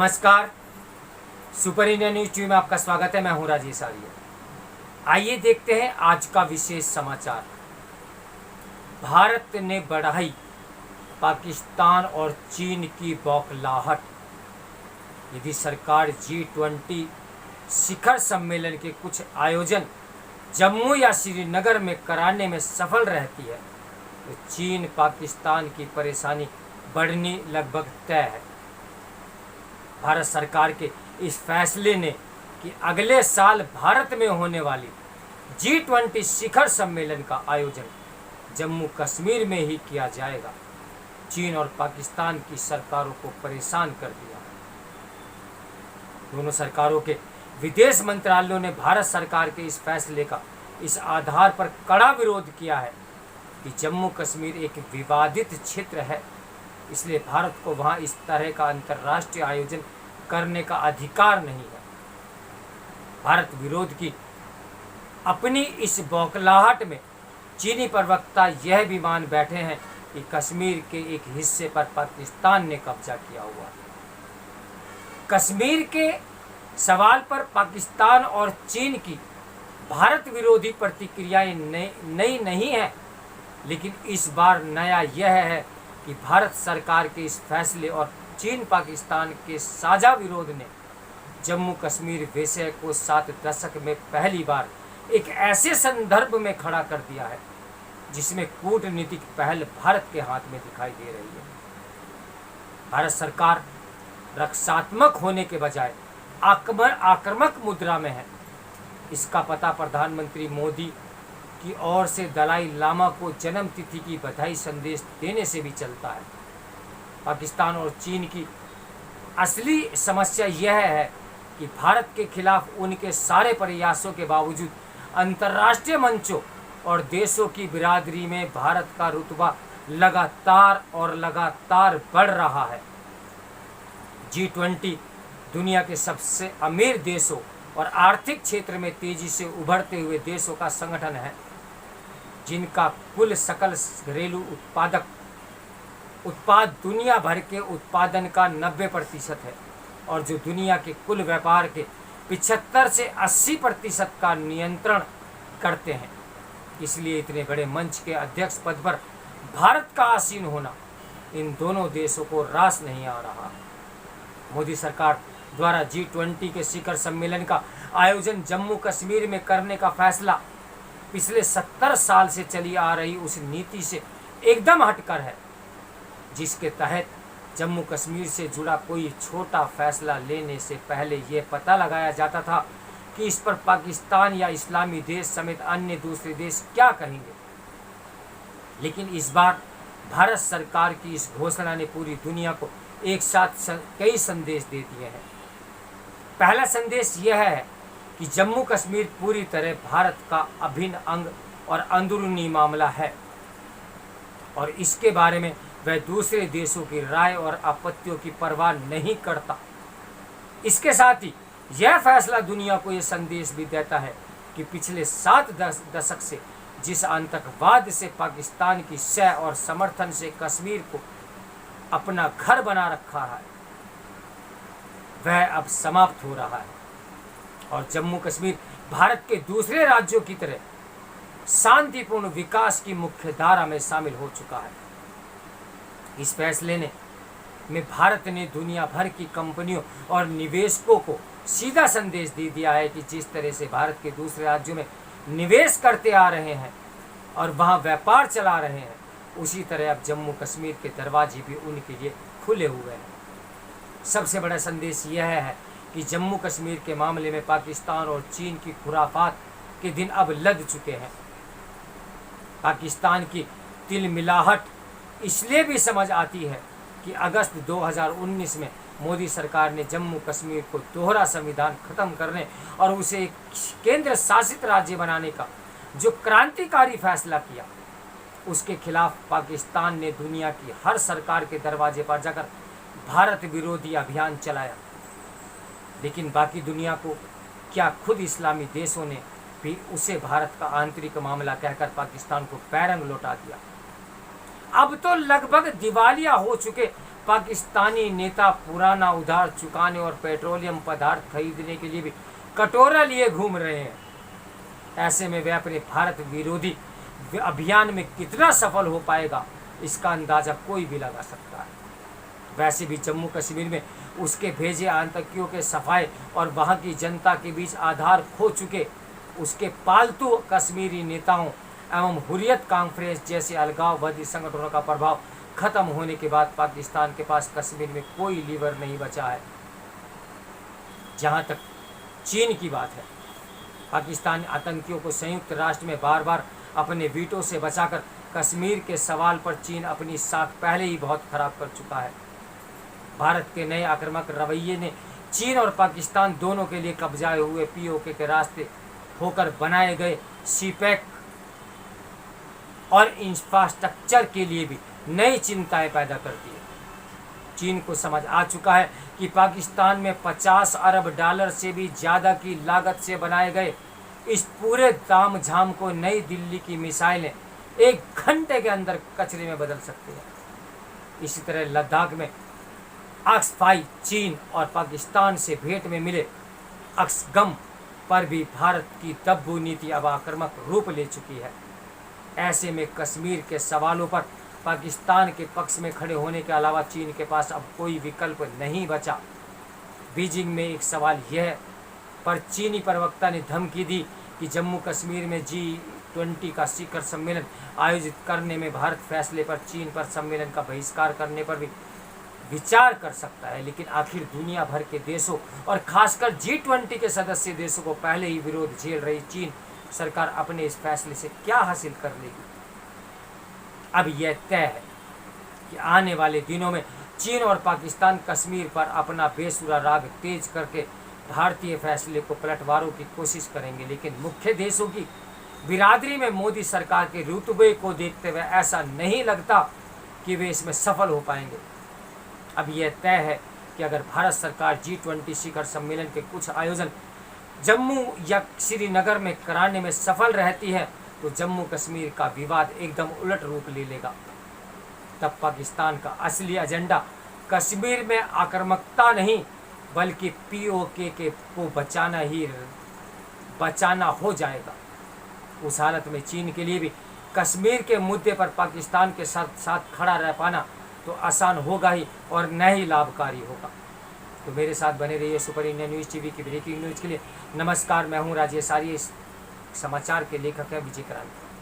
नमस्कार। Super India news TV में आपका स्वागत है। मैं हूं राजेश आर्य। आइए देखते हैं आज का विशेष समाचार। भारत ने बढ़ाई पाकिस्तान और चीन की बौखलाहट। यदि सरकार G20 शिखर सम्मेलन के कुछ आयोजन जम्मू या श्रीनगर में कराने में सफल रहती है तो चीन पाकिस्तान की परेशानी बढ़नी लगभग तय है। भारत सरकार के इस फैसले ने कि अगले साल भारत में होने वाली G20 शिखर सम्मेलन का आयोजन जम्मू कश्मीर में ही किया जाएगा, चीन और पाकिस्तान की सरकारों को परेशान कर दिया है। दोनों सरकारों के विदेश मंत्रालयों ने भारत सरकार के इस फैसले का इस आधार पर कड़ा विरोध किया है कि जम्मू कश्मीर एक विवादित क्षेत्र है, इसलिए भारत को वहां इस तरह का अंतर्राष्ट्रीय आयोजन करने का अधिकार नहीं है। भारत विरोध की अपनी इस बौखलाहट में चीनी प्रवक्ता यह भी मान बैठे हैं कि कश्मीर के एक हिस्से पर पाकिस्तान ने कब्जा किया हुआ है। कश्मीर के सवाल पर पाकिस्तान और चीन की भारत विरोधी प्रतिक्रियाएं नई नहीं है, लेकिन इस बार नया यह है कि भारत सरकार के इस फैसले और चीन पाकिस्तान के साझा विरोध ने जम्मू कश्मीर विषय को 7 दशक में पहली बार एक ऐसे संदर्भ में खड़ा कर दिया है जिसमें कूटनीतिक पहल भारत के हाथ में दिखाई दे रही है। भारत सरकार रक्षात्मक होने के बजाय आक्रामक मुद्रा में है। इसका पता प्रधानमंत्री मोदी की ओर से दलाई लामा को जन्म तिथि की बधाई संदेश देने से भी चलता है। पाकिस्तान और चीन की असली समस्या यह है कि भारत के खिलाफ उनके सारे प्रयासों के बावजूद अंतर्राष्ट्रीय मंचों और देशों की बिरादरी में भारत का रुतबा लगातार बढ़ रहा है। G20 दुनिया के सबसे अमीर देशों और आर्थिक क्षेत्र में तेजी से उभरते हुए देशों का संगठन है, जिनका कुल सकल घरेलू उत्पाद दुनिया भर के उत्पादन का 90% है और जो दुनिया के कुल व्यापार के 75 से 80% का नियंत्रण करते हैं। इसलिए इतने बड़े मंच के अध्यक्ष पद पर भारत का आसीन होना इन दोनों देशों को रास नहीं आ रहा। मोदी सरकार द्वारा G20 के शिखर सम्मेलन का आयोजन जम्मू कश्मीर में करने का फैसला पिछले 70 साल से चली आ रही उस नीति से एकदम हटकर है, जिसके तहत जम्मू कश्मीर से जुड़ा कोई छोटा फैसला लेने से पहले यह पता लगाया जाता था कि इस पर पाकिस्तान या इस्लामी देश समेत अन्य दूसरे देश क्या कहेंगे। लेकिन इस बार भारत सरकार की इस घोषणा ने पूरी दुनिया को एक साथ कई संदेश दे दिए हैं। पहला संदेश यह है कि जम्मू कश्मीर पूरी तरह भारत का अभिन्न अंग और अंदरूनी मामला है और इसके बारे में वह दूसरे देशों की राय और आपत्तियों की परवाह नहीं करता। इसके साथ ही यह फैसला दुनिया को यह संदेश भी देता है कि पिछले 7 दशक से जिस आतंकवाद से पाकिस्तान की सह और समर्थन से कश्मीर को अपना घर बना रखा है, वह अब समाप्त हो रहा है और जम्मू कश्मीर भारत के दूसरे राज्यों की तरह शांतिपूर्ण विकास की मुख्य धारा में शामिल हो चुका है। इस फैसले में भारत ने दुनिया भर की कंपनियों और निवेशकों को सीधा संदेश दे दिया है कि जिस तरह से भारत के दूसरे राज्यों में निवेश करते आ रहे हैं और वहां व्यापार चला रहे हैं, उसी तरह अब जम्मू कश्मीर के दरवाजे भी उनके लिए खुले हुए हैं। सबसे बड़ा संदेश यह है कि जम्मू कश्मीर के मामले में पाकिस्तान और चीन की खुराफात के दिन अब लद चुके हैं। पाकिस्तान की तिलमिलाहट इसलिए भी समझ आती है कि अगस्त 2019 में मोदी सरकार ने जम्मू कश्मीर को दोहरा संविधान खत्म करने और उसे एक केंद्र शासित राज्य बनाने का जो क्रांतिकारी फैसला किया, उसके खिलाफ पाकिस्तान ने दुनिया की हर सरकार के दरवाजे पर जाकर भारत विरोधी अभियान चलाया। लेकिन बाकी दुनिया को क्या खुद इस्लामी देशों ने भी उसे भारत का आंतरिक मामला कहकर पाकिस्तान को पैरंग लौटा दिया। अब तो लगभग दिवालिया हो चुके पाकिस्तानी नेता पुराना उधार चुकाने और पेट्रोलियम पदार्थ खरीदने के लिए भी कटोरा लिए घूम रहे हैं। ऐसे में वे अपने भारत विरोधी अभियान में कितना सफल हो पाएगा, इसका अंदाजा कोई भी लगा सकता है। वैसे भी जम्मू कश्मीर में उसके भेजे आतंकियों के सफाए और वहां की जनता के बीच आधार खो चुके उसके पालतू कश्मीरी नेताओं एवं हुर्रियत कॉन्फ्रेंस जैसे अलगाववादी संगठनों का प्रभाव खत्म होने के बाद पाकिस्तान के पास कश्मीर में कोई लीवर नहीं बचा है। जहां तक चीन की बात है, पाकिस्तान आतंकियों को संयुक्त राष्ट्र में बार बार अपने वीटो से बचाकर कश्मीर के सवाल पर चीन अपनी साख पहले ही बहुत खराब कर चुका है। भारत के नए आक्रामक रवैये ने चीन और पाकिस्तान दोनों के लिए कब्जाए हुए पीओके के रास्ते होकर बनाए गए सीपैक और इंफ्रास्ट्रक्चर के लिए भी नई चिंताएं पैदा करती है। चीन को समझ आ चुका है कि पाकिस्तान में 50 अरब डॉलर से भी ज़्यादा की लागत से बनाए गए इस पूरे ताम झाम को नई दिल्ली की मिसाइलें 1 घंटे के अंदर कचरे में बदल सकती है। इसी तरह लद्दाख में अक्सफाई चीन और पाकिस्तान से भेंट में मिले अक्सगम पर भी भारत की तब्बू नीति अब आक्रामक रूप ले चुकी है। ऐसे में कश्मीर के सवालों पर पाकिस्तान के पक्ष में खड़े होने के अलावा चीन के पास अब कोई विकल्प नहीं बचा। बीजिंग में एक सवाल यह पर चीनी प्रवक्ता ने धमकी दी कि जम्मू कश्मीर में G20 का शिखर सम्मेलन आयोजित करने में भारत फैसले पर चीन पर सम्मेलन का बहिष्कार करने पर भी विचार कर सकता है। लेकिन आखिर दुनिया भर के देशों और खासकर G20 के सदस्य देशों को पहले ही विरोध झेल रही चीन सरकार अपने इस फैसले से क्या हासिल कर लेगी। अब यह तय है कि आने वाले दिनों में चीन और पाकिस्तान कश्मीर पर अपना बेसुरा राग तेज करके भारतीय फैसले को पलटवारों की कोशिश करेंगे। लेकिन मुख्य देशों की बिरादरी में मोदी सरकार के रुतबे को देखते हुए ऐसा नहीं लगता कि वे इसमें सफल हो पाएंगे। अब यह तय है कि अगर भारत सरकार G20 शिखर सम्मेलन के कुछ आयोजन जम्मू या श्रीनगर में कराने में सफल रहती है तो जम्मू कश्मीर का विवाद एकदम उलट रूप ले लेगा। तब पाकिस्तान का असली एजेंडा कश्मीर में आक्रामकता नहीं बल्कि पीओके को बचाना हो जाएगा। उस हालत में चीन के लिए भी कश्मीर के मुद्दे पर पाकिस्तान के साथ खड़ा रह पाना तो आसान होगा ही और न ही लाभकारी होगा। तो मेरे साथ बने रहिए सुपर इंडिया न्यूज़ टीवी की ब्रेकिंग न्यूज़ के लिए। नमस्कार, मैं हूं राजेश आर्य, समाचार के लेखक हैं विजय क्रांति।